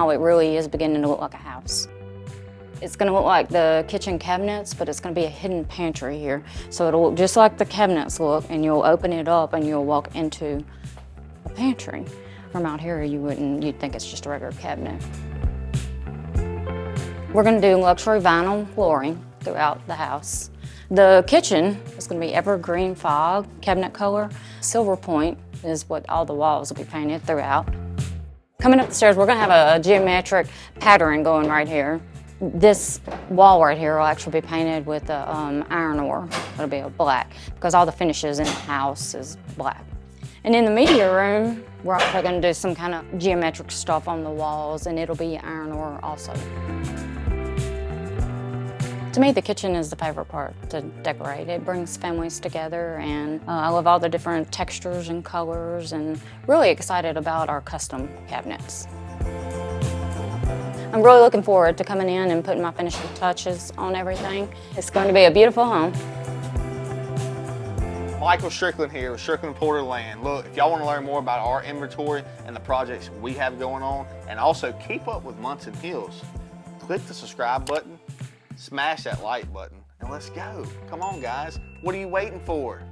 now it really is beginning to look like a house. It's gonna look like the kitchen cabinets, but it's gonna be a hidden pantry here. So it'll look just like the cabinets look, and you'll open it up and you'll walk into a pantry. From out here, you'd think it's just a regular cabinet. We're gonna do luxury vinyl flooring throughout the house. The kitchen is gonna be evergreen fog, cabinet color. Silver point is what all the walls will be painted throughout. Coming up the stairs, we're gonna have a geometric pattern going right here. This wall right here will actually be painted with iron ore. It'll be a black, because all the finishes in the house is black. And in the media room, we're also gonna do some kind of geometric stuff on the walls, and it'll be iron ore also. To me, the kitchen is the favorite part to decorate. It brings families together, and I love all the different textures and colors, and really excited about our custom cabinets. I'm really looking forward to coming in and putting my finishing touches on everything. It's going to be a beautiful home. Michael Stricklin here with Stricklin and Porter Land. Look, if y'all want to learn more about our inventory and the projects we have going on, and also keep up with Munson Hills, click the subscribe button, smash that like button, and let's go. Come on, guys. What are you waiting for?